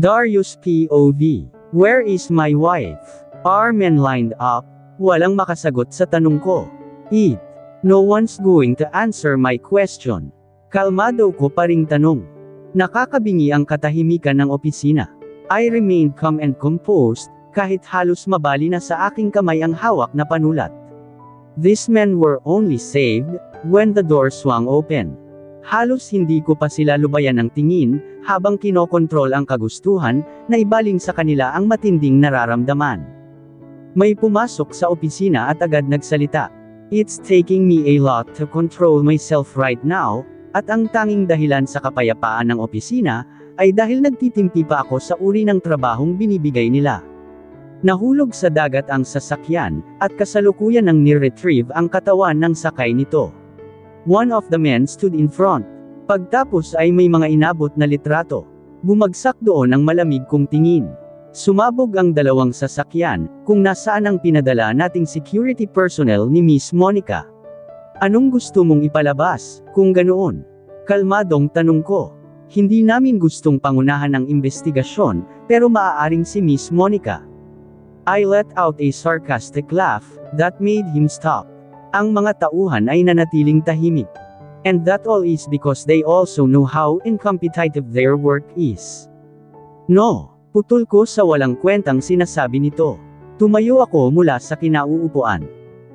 Darius POV. Where is my wife? Are men lined up? Walang makasagot sa tanong ko. It. No one's going to answer my question. Kalmado ko pa ring tanong. Nakakabingi ang katahimikan ng opisina. I remained calm and composed, kahit halos mabali na sa aking kamay ang hawak na panulat. These men were only saved when the door swung open. Halos hindi ko pa sila lubayan ng tingin, habang kinokontrol ang kagustuhan, na ibaling sa kanila ang matinding nararamdaman. May pumasok sa opisina at agad nagsalita. It's taking me a lot to control myself right now, at ang tanging dahilan sa kapayapaan ng opisina, ay dahil nagtitimpi pa ako sa uri ng trabahong binibigay nila. Nahulog sa dagat ang sasakyan, at kasalukuyan ng ni-retrieve ang katawan ng sakay nito. One of the men stood in front. Pagtapos ay may mga inabot na litrato. Bumagsak doon ang malamig kong tingin. Sumabog ang dalawang sasakyan, kung nasaan ang pinadala nating security personnel ni Miss Monica. Anong gusto mong ipalabas, kung ganoon? Kalmadong tanong ko. Hindi namin gustong pangunahan ang investigasyon, pero maaaring si Miss Monica. I let out a sarcastic laugh, that made him stop. Ang mga tauhan ay nanatiling tahimik. And that all is because they also know how incompetitive their work is. No. Putol ko sa walang kwentang sinasabi nito. Tumayo ako mula sa kinauupuan.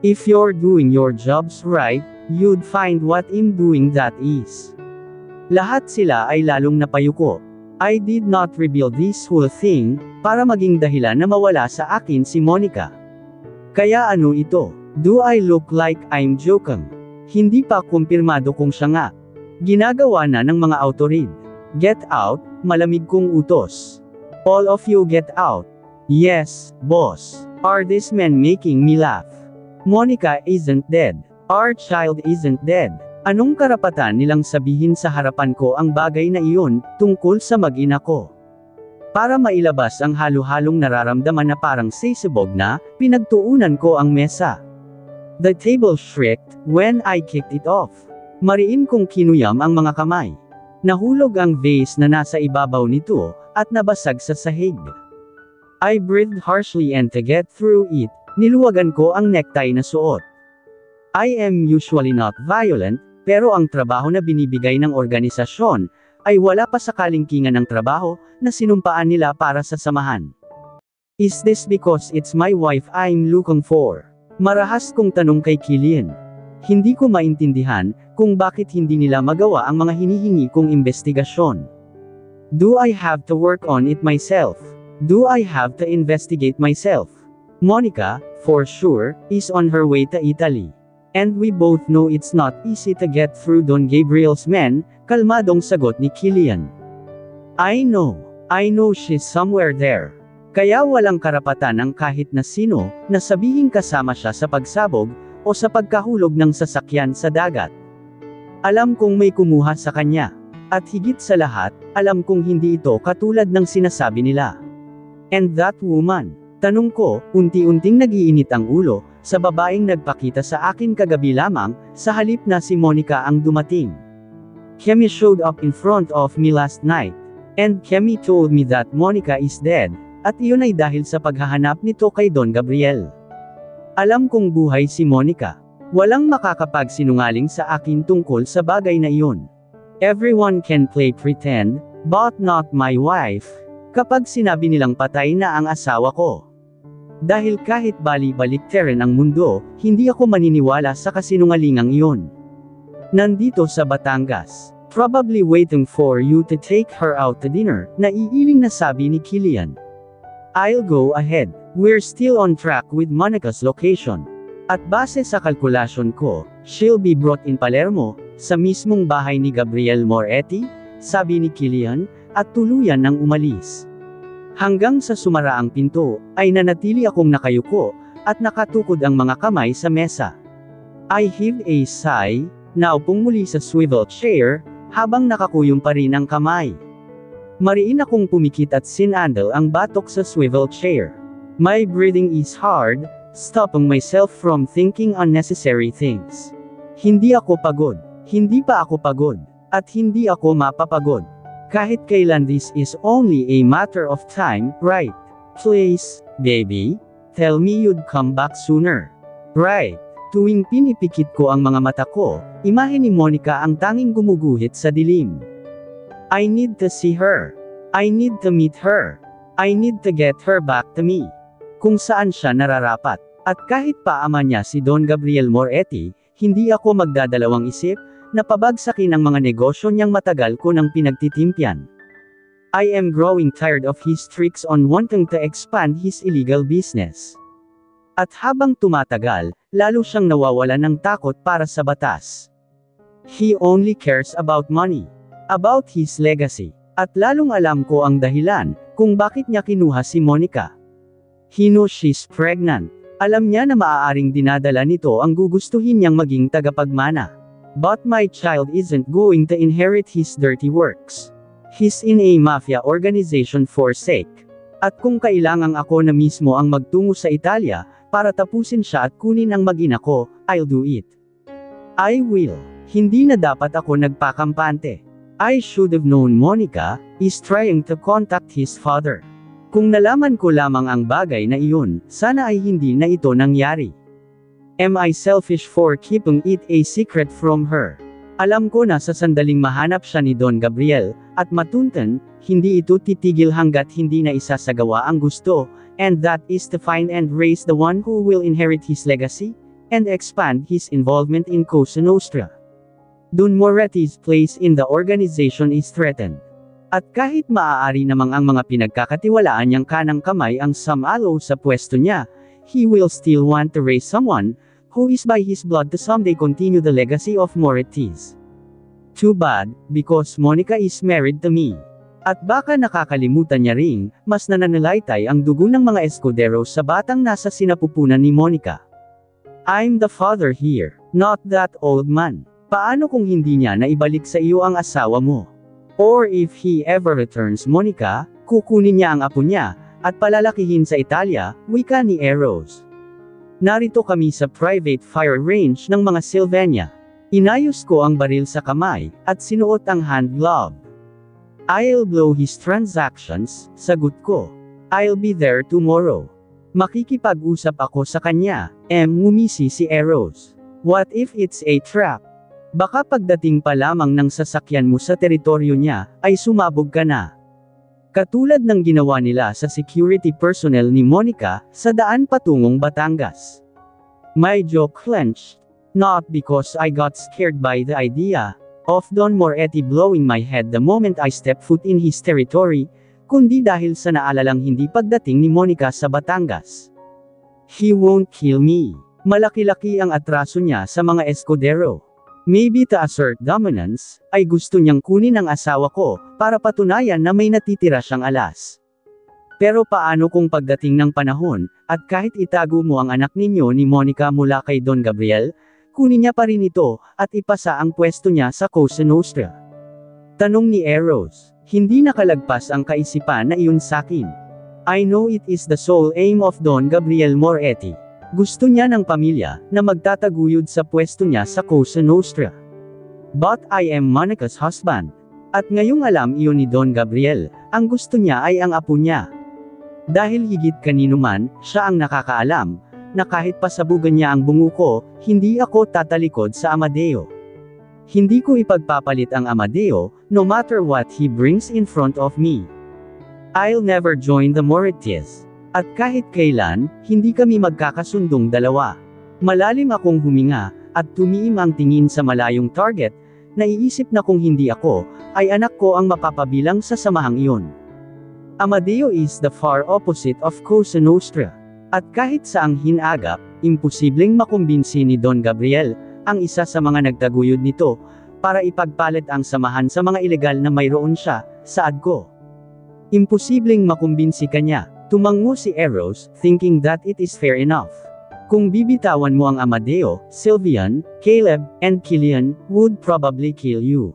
If you're doing your jobs right, you'd find what I'm doing that is. Lahat sila ay lalong napayuko. I did not reveal this whole thing, para maging dahilan na mawala sa akin si Monica. Kaya ano ito? Do I look like I'm joking? Hindi pa kumpirmado kung siya nga. Ginagawa na ng mga autorid. Get out, malamig kong utos. All of you get out. Yes, boss. Are these men making me laugh? Monica isn't dead. Our child isn't dead. Anong karapatan nilang sabihin sa harapan ko ang bagay na iyon, tungkol sa mag-ina ko? Para mailabas ang halo-halong nararamdaman na parang sisibog na, pinagtuunan ko ang mesa. The table shrieked, when I kicked it off. Mariin kong kinuyam ang mga kamay. Nahulog ang vase na nasa ibabaw nito, at nabasag sa sahig. I breathed harshly and to get through it, niluwagan ko ang necktie na suot. I am usually not violent, pero ang trabaho na binibigay ng organisasyon, ay wala pa sa kalingkingan ng trabaho, na sinumpaan nila para sa samahan. Is this because it's my wife I'm looking for? Marahas kong tanong kay Killian. Hindi ko maintindihan, kung bakit hindi nila magawa ang mga hinihingi kong investigasyon. Do I have to work on it myself? Do I have to investigate myself? Monica, for sure, is on her way to Italy. And we both know it's not easy to get through Don Gabriel's men, kalmadong sagot ni Killian. I know she's somewhere there. Kaya walang karapatan ng kahit na sino, na sabihing kasama siya sa pagsabog, o sa pagkahulog ng sasakyan sa dagat. Alam kong may kumuha sa kanya. At higit sa lahat, alam kong hindi ito katulad ng sinasabi nila. And that woman? Tanong ko, unti-unting nag-iinit ang ulo, sa babaeng nagpakita sa akin kagabi lamang, sa halip na si Monica ang dumating. Kemi showed up in front of me last night. And Kemi told me that Monica is dead, at iyon ay dahil sa paghahanap nito kay Don Gabriel. Alam kong buhay si Monica. Walang makakapagsinungaling sa akin tungkol sa bagay na iyon. Everyone can play pretend, but not my wife, kapag sinabi nilang patay na ang asawa ko. Dahil kahit bali-baliktaran ang mundo, hindi ako maniniwala sa kasinungalingang iyon. Nandito sa Batangas, probably waiting for you to take her out to dinner, naiiling na sabi ni Killian. I'll go ahead, we're still on track with Monica's location. At base sa kalkulasyon ko, she'll be brought in Palermo, sa mismong bahay ni Gabriel Moretti, sabi ni Killian, at tuluyan nang umalis. Hanggang sa sumara ang pinto, ay nanatili akong nakayuko, at nakatukod ang mga kamay sa mesa. I heaved a sigh, naupong muli sa swivel chair, habang nakakuyong pa rin ang kamay. Mariin akong pumikit at sinandal ang batok sa swivel chair. My breathing is hard, stopping myself from thinking unnecessary things. Hindi ako pagod. Hindi pa ako pagod. At hindi ako mapapagod. Kahit kailan, this is only a matter of time, right? Please, baby, tell me you'd come back sooner. Right. Tuwing pinipikit ko ang mga mata ko, imahe ni Monica ang tanging gumuguhit sa dilim. I need to see her. I need to meet her. I need to get her back to me. Kung saan siya nararapat. At kahit pa ama niya si Don Gabriel Moretti, hindi ako magdadalawang isip na pabagsakin ang mga negosyo niyang matagal ko nang pinagtitimpyan. I am growing tired of his tricks on wanting to expand his illegal business. At habang tumatagal, lalo siyang nawawalan ng takot para sa batas. He only cares about money, about his legacy, at lalong alam ko ang dahilan kung bakit niya kinuha si Monica. He knows she's pregnant. Alam niya na maaaring dinadala nito ang gugustuhin niyang maging tagapagmana. But my child isn't going to inherit his dirty works. He's in a mafia organization for sake. At kung kailangang ako na mismo ang magtungo sa Italia, para tapusin siya at kunin ang mag-ina ko, I'll do it. I will. Hindi na dapat ako nagpakampante. I should have known Monica is trying to contact his father. Kung nalaman ko lamang ang bagay na iyon, sana ay hindi na ito nangyari. Am I selfish for keeping it a secret from her? Alam ko na sa sandaling mahanap siya ni Don Gabriel, at matuntan, hindi ito titigil hanggat hindi na isasagawa ang gusto, and that is to find and raise the one who will inherit his legacy, and expand his involvement in Cosa Nostra. Don Moretti's place in the organization is threatened. At kahit maaari namang ang mga pinagkakatiwalaan niyang kanang kamay ang sumalo sa pwesto niya, he will still want to raise someone who is by his blood to someday continue the legacy of Moretti's. Too bad, because Monica is married to me. At baka nakakalimutan niya ring, mas nananalaytay ang dugo ng mga Escudero sa batang nasa sinapupunan ni Monica. I'm the father here, not that old man. Paano kung hindi niya naibalik sa iyo ang asawa mo? Or if he ever returns Monica, kukunin niya ang apo niya, at palalakihin sa Italia, wika ni Eros. Narito kami sa private fire range ng mga Sylvania. Inayos ko ang baril sa kamay, at sinuot ang hand glove. I'll blow his transactions, sagot ko. I'll be there tomorrow. Makikipag-usap ako sa kanya, ngumisi si Eros. What if it's a trap? Baka pagdating pa lamang ng sasakyan mo sa teritoryo niya, ay sumabog ka na. Katulad ng ginawa nila sa security personnel ni Monica, sa daan patungong Batangas. My jaw clenched. Not because I got scared by the idea of Don Moretti blowing my head the moment I stepped foot in his territory, kundi dahil sa naalalang hindi pagdating ni Monica sa Batangas. He won't kill me. Malaki-laki ang atraso niya sa mga Escudero. Maybe to assert dominance, ay gusto niyang kunin ang asawa ko, para patunayan na may natitira siyang alas. Pero paano kung pagdating ng panahon, at kahit itago mo ang anak ninyo ni Monica mula kay Don Gabriel, kunin niya pa rin ito, at ipasa ang pwesto niya sa Cosa Nostra? Tanong ni Eros. Hindi nakalagpas ang kaisipan na iyon sakin. I know it is the sole aim of Don Gabriel Moretti. Gusto niya ng pamilya, na magtataguyod sa pwesto niya sa Cosa Nostra. But I am Monica's husband. At ngayong alam iyon ni Don Gabriel, ang gusto niya ay ang apo niya. Dahil higit kanino man, siya ang nakakaalam, na kahit pasabugan niya ang bungo ko, hindi ako tatalikod sa Amadeo. Hindi ko ipagpapalit ang Amadeo, no matter what he brings in front of me. I'll never join the Morettis. At kahit kailan, hindi kami magkakasundong dalawa. Malalim akong huminga, at tumiim ang tingin sa malayong target, naiisip na kung hindi ako, ay anak ko ang mapapabilang sa samahang iyon. Amadeo is the far opposite of Cosa Nostra. At kahit saang hinagap, imposibleng makumbinsi ni Don Gabriel, ang isa sa mga nagtaguyod nito, para ipagpalit ang samahan sa mga ilegal na mayroon siya, saad ko. Imposibleng makumbinsi kanya. Tumango si Eros, thinking that it is fair enough. Kung bibitawan mo ang Amadeo, Sylvian, Caleb, and Killian, would probably kill you.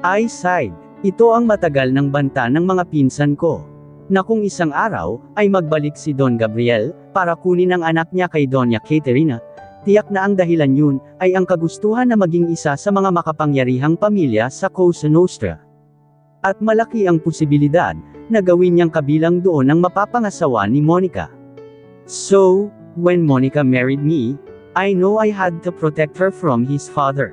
I sighed. Ito ang matagal ng banta ng mga pinsan ko. Na kung isang araw, ay magbalik si Don Gabriel, para kunin ang anak niya kay Doña Caterina, tiyak na ang dahilan yun, ay ang kagustuhan na maging isa sa mga makapangyarihang pamilya sa Cosa Nostra. At malaki ang posibilidad na gawin niyang kabilang doon ang mapapangasawa ni Monica. So, when Monica married me, I know I had to protect her from his father.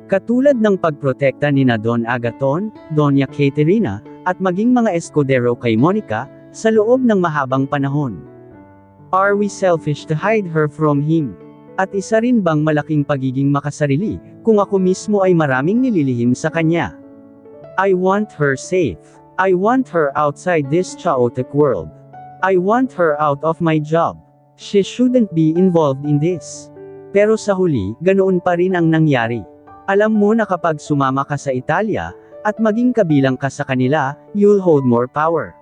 Katulad ng pagprotekta ni na Don Agaton, Doña Caterina, at maging mga Escudero kay Monica, sa loob ng mahabang panahon. Are we selfish to hide her from him? At isa rin bang malaking pagiging makasarili, kung ako mismo ay maraming nililihim sa kanya? I want her safe. I want her outside this chaotic world. I want her out of my job. She shouldn't be involved in this. Pero sa huli, ganoon pa rin ang nangyari. Alam mo na kapag sumama ka sa Italia, at maging kabilang ka sa kanila, you'll hold more power.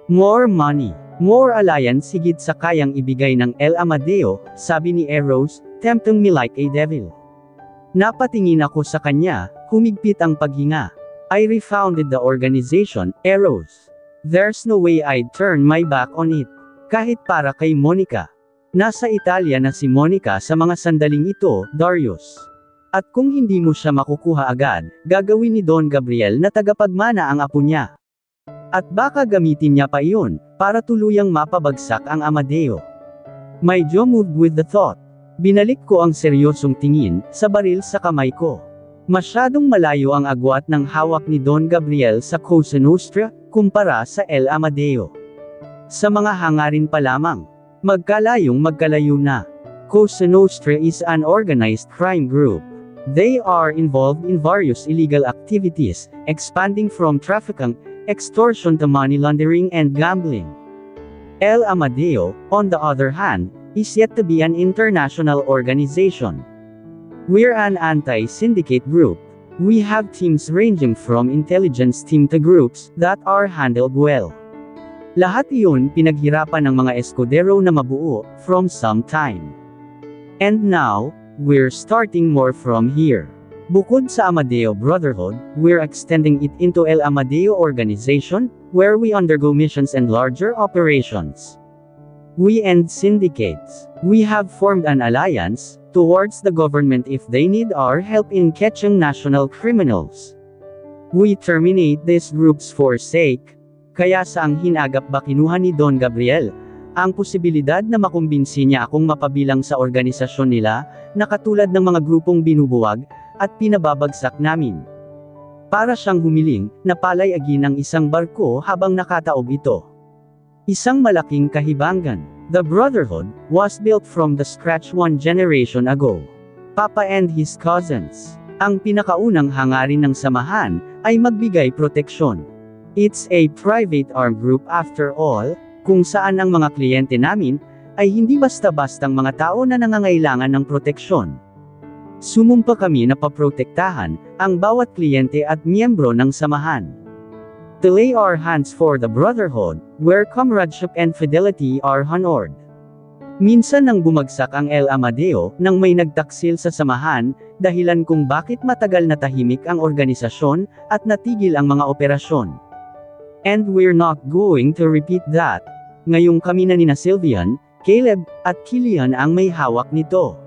More money. More alliance higit sa kayang ibigay ng El Amadeo, sabi ni Eros, tempting me like a devil. Napatingin ako sa kanya, humigpit ang paghinga. I refounded the organization, Eros. There's no way I'd turn my back on it. Kahit para kay Monica. Nasa Italia na si Monica sa mga sandaling ito, Darius. At kung hindi mo siya makukuha agad, gagawin ni Don Gabriel na tagapagmana ang apo niya. At baka gamitin niya pa iyon, para tuluyang mapabagsak ang Amadeo. Medyo moved with the thought. Binalik ko ang seryosong tingin, sa baril sa kamay ko. Masyadong malayo ang agwat ng hawak ni Don Gabriel sa Cosa Nostra, kumpara sa El Amadeo. Sa mga hangarin pa lamang, magkalayong magkalayo na. Cosa Nostra is an organized crime group. They are involved in various illegal activities, expanding from trafficking, extortion to money laundering and gambling. El Amadeo, on the other hand, is yet to be an international organization. We're an anti-syndicate group. We have teams ranging from intelligence team to groups that are handled well. Lahat iyon pinaghirapan ng mga Escudero na mabuo, from some time. And now, we're starting more from here. Bukod sa Amadeo Brotherhood, we're extending it into El Amadeo Organization, where we undergo missions and larger operations. We end syndicates. We have formed an alliance towards the government if they need our help in catching national criminals. We terminate these groups for sake. Kaya sa ang hinagap ba kinuha ni Don Gabriel, ang posibilidad na makumbinsi niya akong mapabilang sa organisasyon nila, na katulad ng mga grupong binubuwag, at pinababagsak namin. Para siyang humiling, na palayagin ang isang barko habang nakataob ito. Isang malaking kahibangan. The Brotherhood was built from the scratch 1 generation ago. Papa and his cousins. Ang pinakaunang hangarin ng samahan ay magbigay proteksyon. It's a private armed group after all, kung saan ang mga kliyente namin ay hindi basta-bastang mga tao na nangangailangan ng proteksyon. Sumumpa kami na paprotektahan ang bawat kliyente at miyembro ng samahan. To lay our hands for the Brotherhood, where comradeship and fidelity are honored. Minsan nang bumagsak ang El Amadeo, nang may nagtaksil sa samahan, dahilan kung bakit matagal na tahimik ang organisasyon, at natigil ang mga operasyon. And we're not going to repeat that. Ngayong kami na nina Sylvian, Caleb, at Killian ang may hawak nito.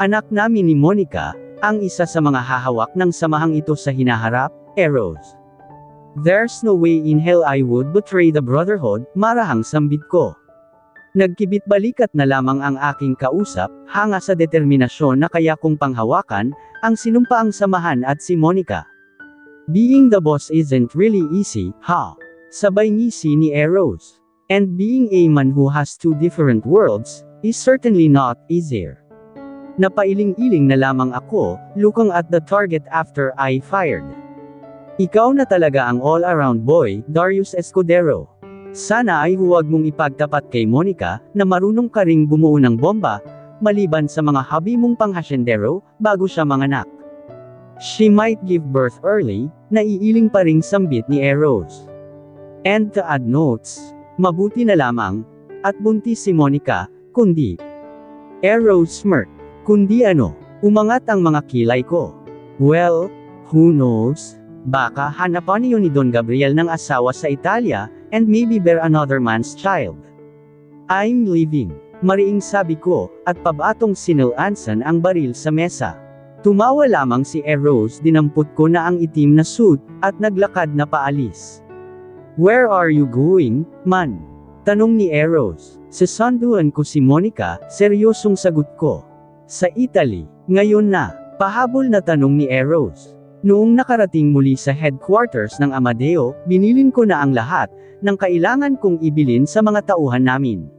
Anak namin ni Monica, ang isa sa mga hahawak ng samahang ito sa hinaharap, Eros. There's no way in hell I would betray the Brotherhood, marahang sambit ko. Nagkibit balikat na lamang ang aking kausap, hanga sa determinasyon na kaya kong panghawakan, ang sinumpaang samahan at si Monica. Being the boss isn't really easy, ha? Sabay ngisi ni Eros. And being a man who has two different worlds, is certainly not easier. Napailing-iling na lamang ako, looking at the target after I fired. Ikaw na talaga ang all-around boy, Darius Escudero. Sana ay huwag mong ipagtapat kay Monica, na marunong ka ring bumuo ng bomba, maliban sa mga hobby mong panghasyendero, bago siya manganak. She might give birth early, naiiling pa ring sambit ni Eros. And to add notes, mabuti na lamang, at buntis si Monica, kundi. Eros smirked. Kundi ano, umangat ang mga kilay ko. Well, who knows? Baka hanapan niyo ni Don Gabriel ng asawa sa Italia, and maybe bear another man's child. I'm leaving. Mariing sabi ko, at pabatong sinilansan ang baril sa mesa. Tumawa lamang si Eros, dinampot ko na ang itim na suit, at naglakad na paalis. Where are you going, man? Tanong ni Eros. Sasanduan ko si Monica, seryosong sagot ko. Sa Italy, ngayon na, pahabol na tanong ni Eros. Noong nakarating muli sa headquarters ng Amadeo, binilin ko na ang lahat ng kailangan kong ibilin sa mga tauhan namin.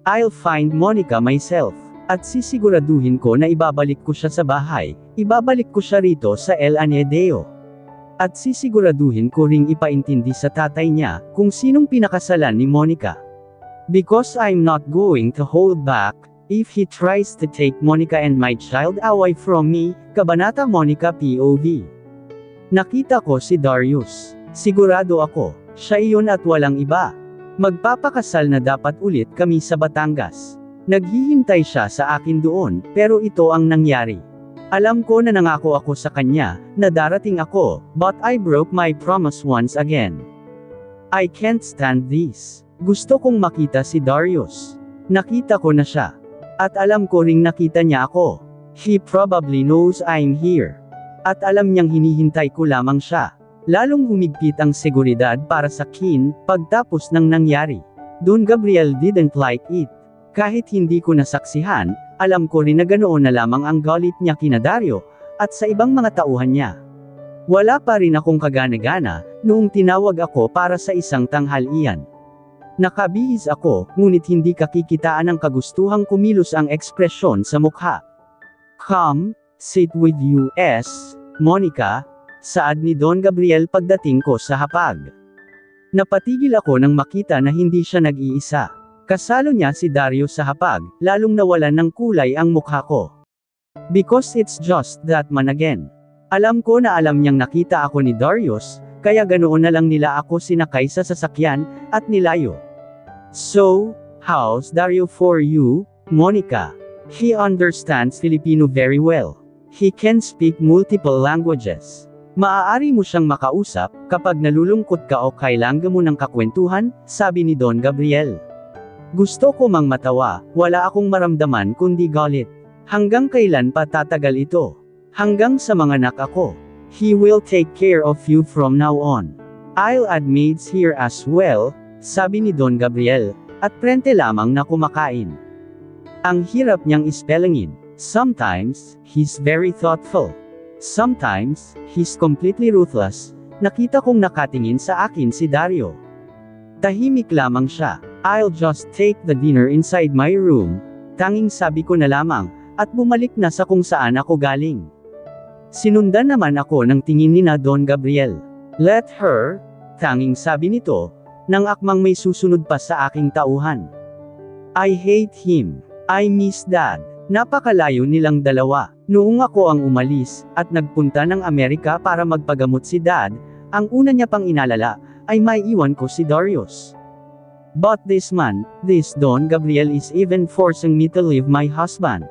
I'll find Monica myself. At sisiguraduhin ko na ibabalik ko siya sa bahay, ibabalik ko siya rito sa El Anedeo. At sisiguraduhin ko ring ipaintindi sa tatay niya, kung sinong pinakasalan ni Monica. Because I'm not going to hold back, if he tries to take Monica and my child away from me, Kabanata Monica POV. Nakita ko si Darius. Sigurado ako, siya iyon at walang iba. Magpapakasal na dapat ulit kami sa Batangas. Naghihintay siya sa akin doon, pero ito ang nangyari. Alam ko na nangako ako sa kanya, na darating ako, but I broke my promise once again. I can't stand this. Gusto kong makita si Darius. Nakita ko na siya. At alam ko ring nakita niya ako. He probably knows I'm here. At alam niyang hinihintay ko lamang siya. Lalong humigpit ang seguridad para sa akin, pagtapos ng nangyari. Don Gabriel didn't like it. Kahit hindi ko nasaksihan, alam ko rin na ganoon na lamang ang galit niya kina Dario, at sa ibang mga tauhan niya. Wala pa rin akong kagana-gana, noong tinawag ako para sa isang tanghalian. Nakabihis ako, ngunit hindi kakikitaan ng kagustuhang kumilos ang ekspresyon sa mukha. Come, sit with you, Monica, saad ni Don Gabriel pagdating ko sa hapag. Napatigil ako nang makita na hindi siya nag-iisa. Kasalo niya si Dario sa hapag, lalong nawalan ng kulay ang mukha ko. Because it's just that man again. Alam ko na alam niyang nakita ako ni Darius, kaya ganoon na lang nila ako sinakay sa sasakyan, at nilayo. So, how's Dario for you, Monica? He understands Filipino very well. He can speak multiple languages. Maaari mo siyang makausap, kapag nalulungkot ka o kailangan mo ng kakwentuhan, sabi ni Don Gabriel. Gusto ko mang matawa, wala akong maramdaman kundi galit. Hanggang kailan pa tatagal ito? Hanggang sa manganak ako. He will take care of you from now on. I'll add maids here as well, sabi ni Don Gabriel, at prente lamang na kumakain. Ang hirap niyang ispellingin. Sometimes, he's very thoughtful. Sometimes, he's completely ruthless. Nakita kong nakatingin sa akin si Dario. Tahimik lamang siya. I'll just take the dinner inside my room, tanging sabi ko na lamang, at bumalik na sa kung saan ako galing. Sinundan naman ako ng tingin ni Don Gabriel. Let her, tanging sabi nito, nang akmang may susunod pa sa aking tauhan. I hate him. I miss Dad. Napakalayo nilang dalawa. Noong ako ang umalis, at nagpunta ng Amerika para magpagamot si Dad, ang una niya pang inalala, ay maiiwan ko si Darius. But this man, this Don Gabriel is even forcing me to leave my husband.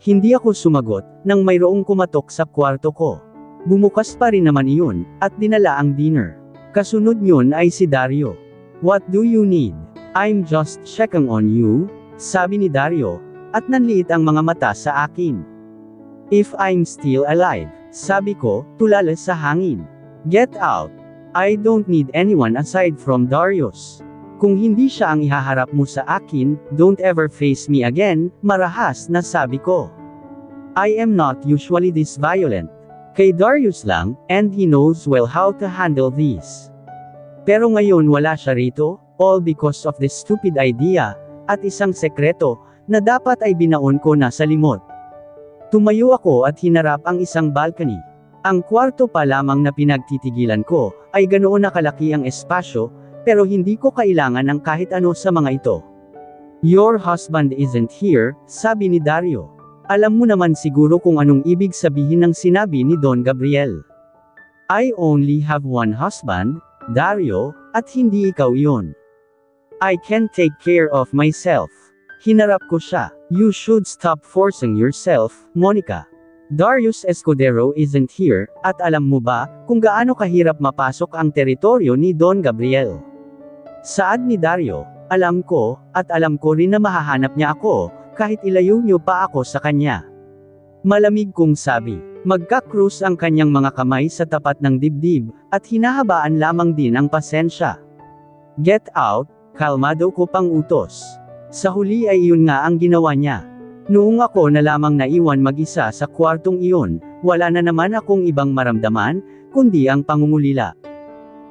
Hindi ako sumagot, nang mayroong kumatok sa kwarto ko. Bumukas pa rin naman iyon, at dinala ang dinner. Kasunod yun ay si Dario. What do you need? I'm just checking on you, sabi ni Dario, at nanliit ang mga mata sa akin. If I'm still alive, sabi ko, tulala sa hangin. Get out. I don't need anyone aside from Darius. Kung hindi siya ang ihaharap mo sa akin, don't ever face me again, marahas na sabi ko. I am not usually this violent. Kay Darius lang, and he knows well how to handle this. Pero ngayon wala siya rito, all because of this stupid idea, at isang sekreto, na dapat ay binaon ko na sa limot. Tumayo ako at hinarap ang isang balcony. Ang kwarto pa lamang na pinagtitigilan ko, ay ganoon na kalaki ang espasyo, pero hindi ko kailangan ng kahit ano sa mga ito. Your husband isn't here, sabi ni Dario. Alam mo naman siguro kung anong ibig sabihin ng sinabi ni Don Gabriel. I only have one husband, Dario, at hindi ikaw iyon. I can take care of myself. Hinarap ko siya. You should stop forcing yourself, Monica. Darius Escudero isn't here, at alam mo ba, kung gaano kahirap mapasok ang teritoryo ni Don Gabriel. Saad ni Dario, alam ko, at alam ko rin na mahahanap niya ako, kahit ilayo niyo pa ako sa kanya. Malamig kong sabi. Magka-cruise ang kanyang mga kamay sa tapat ng dibdib, at hinahabaan lamang din ang pasensya. Get out, kalmado ko pang utos. Sa huli ay iyon nga ang ginawa niya. Noong ako na lamang naiwan mag-isa sa kwartong iyon, wala na naman akong ibang maramdaman, kundi ang pangungulila.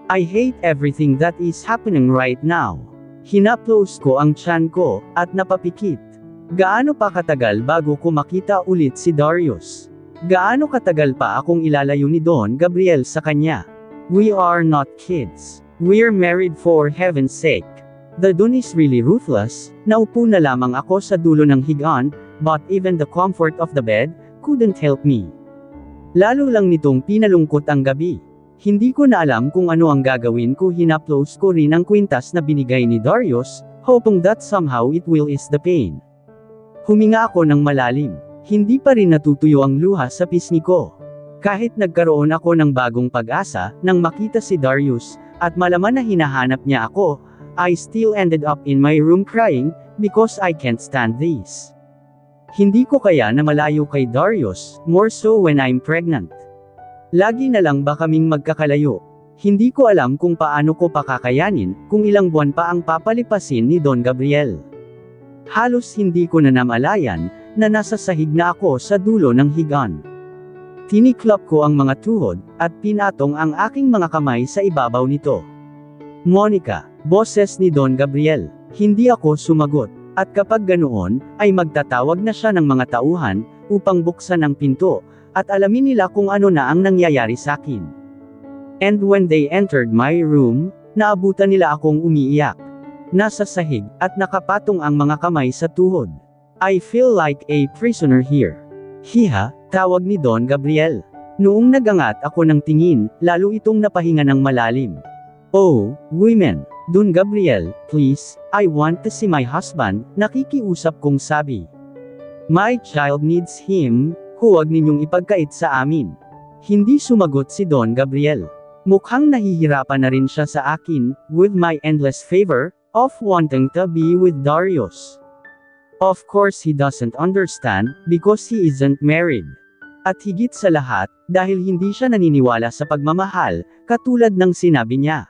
I hate everything that is happening right now. Hinaplos ko ang tiyan ko, at napapikit. Gaano pa katagal bago ko makita ulit si Darius? Gaano katagal pa akong ilalayo ni Don Gabriel sa kanya? We are not kids. We're married for heaven's sake. The Don is really ruthless. Naupo na lamang ako sa dulo ng higaan, but even the comfort of the bed couldn't help me. Lalo lang nitong pinalungkot ang gabi. Hindi ko na alam kung ano ang gagawin ko. Hinaplos ko rin ang kwintas na binigay ni Darius, hoping that somehow it will ease the pain. Huminga ako ng malalim. Hindi pa rin natutuyo ang luha sa pisngi ko. Kahit nagkaroon ako ng bagong pag-asa, nang makita si Darius, at malaman na hinahanap niya ako, I still ended up in my room crying, because I can't stand this. Hindi ko kaya na malayo kay Darius, more so when I'm pregnant. Lagi na lang ba kaming magkakalayo? Hindi ko alam kung paano ko pakakayanin, kung ilang buwan pa ang papalipasin ni Don Gabriel. Halos hindi ko na namalayan, na nasa sahig na ako sa dulo ng higaan. Tiniklop ko ang mga tuhod, at pinatong ang aking mga kamay sa ibabaw nito. Monica, boses ni Don Gabriel. Hindi ako sumagot, at kapag ganoon, ay magtatawag na siya ng mga tauhan, upang buksan ang pinto, at alamin nila kung ano na ang nangyayari sa akin. And when they entered my room, naabutan nila akong umiiyak. Nasa sahig, at nakapatong ang mga kamay sa tuhod. I feel like a prisoner here. Hiha, tawag ni Don Gabriel. Noong nagangat ako ng tingin, lalo itong napahinga ng malalim. Oh, women, Don Gabriel, please, I want to see my husband, nakikiusap kong sabi. My child needs him, huwag ninyong ipagkait sa amin. Hindi sumagot si Don Gabriel. Mukhang nahihirapan na rin siya sa akin, with my endless favor, of wanting to be with Darius. Of course he doesn't understand, because he isn't married. At higit sa lahat, dahil hindi siya naniniwala sa pagmamahal, katulad ng sinabi niya.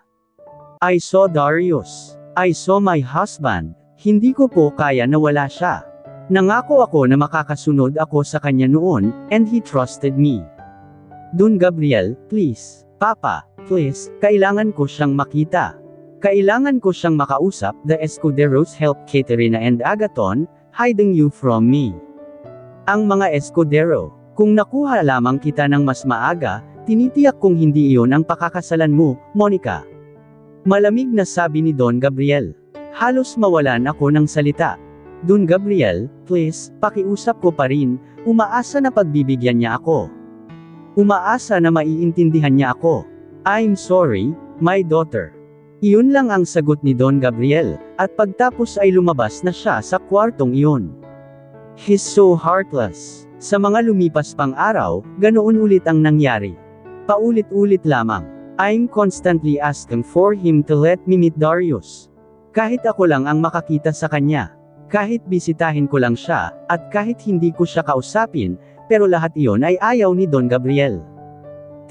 I saw Darius. I saw my husband. Hindi ko po kaya na wala siya. Nangako ako na makakasunod ako sa kanya noon, and he trusted me. Don Gabriel, please. Papa, please, kailangan ko siyang makita. Kailangan ko siyang makausap. The Escuderos helped Katerina and Agathon, hiding you from me. Ang mga Escudero, kung nakuha lamang kita ng mas maaga, tinitiyak kong hindi iyon ang pakakasalan mo, Monica. Malamig na sabi ni Don Gabriel. Halos mawalan ako ng salita. Don Gabriel, please, pakiusap ko pa rin, umaasa na pagbibigyan niya ako. Umaasa na maiintindihan niya ako. I'm sorry, my daughter. Iyon lang ang sagot ni Don Gabriel, at pagtapos ay lumabas na siya sa kwartong iyon. He's so heartless. Sa mga lumipas pang araw, ganoon ulit ang nangyari. Paulit-ulit lamang. I'm constantly asking for him to let me meet Darius. Kahit ako lang ang makakita sa kanya. Kahit bisitahin ko lang siya, at kahit hindi ko siya kausapin, pero lahat iyon ay ayaw ni Don Gabriel.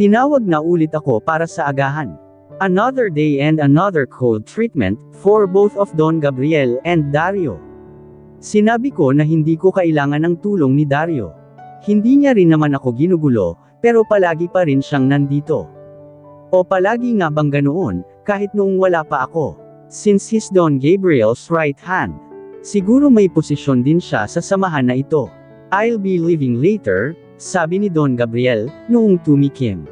Tinawag na ulit ako para sa agahan. Another day and another cold treatment, for both of Don Gabriel and Dario. Sinabi ko na hindi ko kailangan ng tulong ni Dario. Hindi niya rin naman ako ginugulo, pero palagi pa rin siyang nandito. O palagi nga bang ganoon, kahit noong wala pa ako. Since he's Don Gabriel's right hand. Siguro may posisyon din siya sa samahan na ito. I'll be leaving later, sabi ni Don Gabriel, noong tumikim.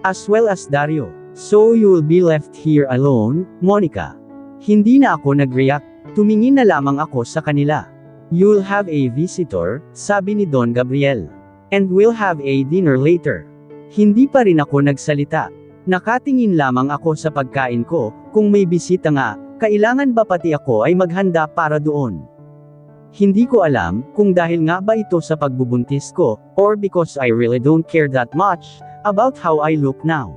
As well as Dario. So you'll be left here alone, Monica. Hindi na ako nag-react, tumingin na lamang ako sa kanila. You'll have a visitor, sabi ni Don Gabriel. And we'll have a dinner later. Hindi pa rin ako nagsalita. Nakatingin lamang ako sa pagkain ko, kung may bisita nga, kailangan ba pati ako ay maghanda para doon? Hindi ko alam, kung dahil nga ba ito sa pagbubuntis ko, or because I really don't care that much, about how I look now.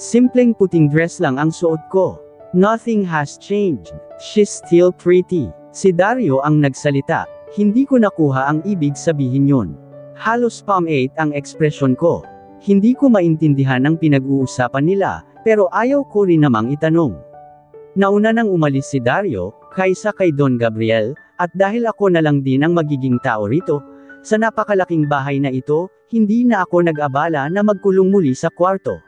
Simpleng puting dress lang ang suot ko. Nothing has changed. She's still pretty. Si Dario ang nagsalita. Hindi ko nakuha ang ibig sabihin yun. Halos palm-8 ang ekspresyon ko. Hindi ko maintindihan ang pinag-uusapan nila, pero ayaw ko rin namang itanong. Nauna nang umalis si Dario, kaysa kay Don Gabriel, at dahil ako na lang din ang magiging tao rito, sa napakalaking bahay na ito, hindi na ako nag-abala na magkulong muli sa kwarto.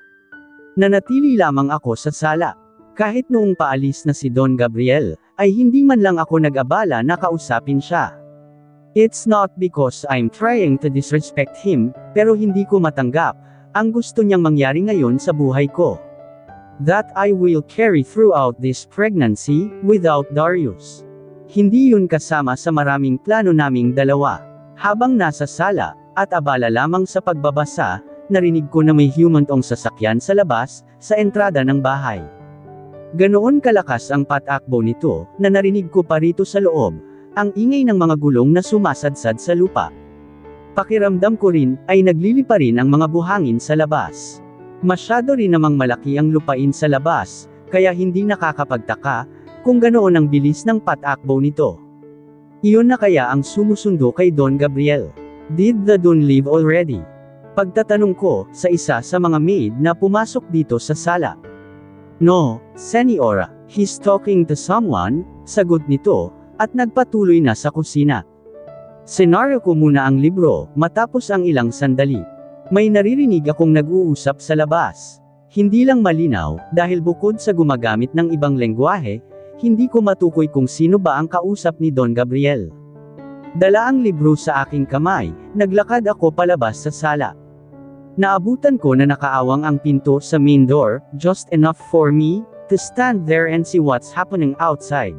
Nanatili lamang ako sa sala. Kahit noong paalis na si Don Gabriel, ay hindi man lang ako nag-abala na kausapin siya. It's not because I'm trying to disrespect him, pero hindi ko matanggap ang gusto niyang mangyari ngayon sa buhay ko. That I will carry throughout this pregnancy, without Darius. Hindi yun kasama sa maraming plano naming dalawa. Habang nasa sala, at abala lamang sa pagbabasa, narinig ko na may humantong sasakyan sa labas, sa entrada ng bahay. Ganoon kalakas ang patakbo nito, na narinig ko pa rito sa loob, ang ingay ng mga gulong na sumasadsad sa lupa. Pakiramdam ko rin, ay naglilipa rin ang mga buhangin sa labas. Masyado rin namang malaki ang lupain sa labas, kaya hindi nakakapagtaka, kung ganoon ang bilis ng patakbo nito. Iyon na kaya ang sumusundo kay Don Gabriel. Did the Don leave already? Pagtatanong ko, sa isa sa mga maid na pumasok dito sa sala. No, Seniora, he's talking to someone, sagot nito, at nagpatuloy na sa kusina. Senaryo ko muna ang libro, matapos ang ilang sandali. May naririnig akong nag-uusap sa labas. Hindi lang malinaw, dahil bukod sa gumagamit ng ibang lengguwahe, hindi ko matukoy kung sino ba ang kausap ni Don Gabriel. Dala ang libro sa aking kamay, naglakad ako palabas sa sala. Naabutan ko na nakaawang ang pinto sa main door, just enough for me to stand there and see what's happening outside.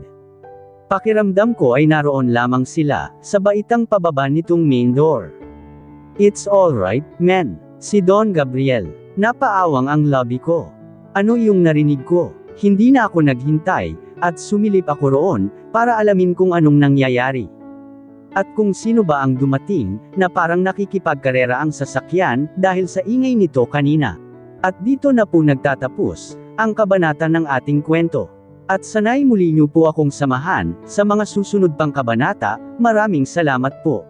Pakiramdam ko ay naroon lamang sila, sa baitang pababa nitong main door. It's alright, men. Si Don Gabriel. Napaawang ang lobby ko. Ano yung narinig ko? Hindi na ako naghintay, at sumilip ako roon, para alamin kung anong nangyayari. At kung sino ba ang dumating, na parang nakikipagkarera ang sasakyan, dahil sa ingay nito kanina. At dito na po nagtatapos, ang kabanata ng ating kwento. At sanay muli niyo po akong samahan, sa mga susunod pang kabanata. Maraming salamat po.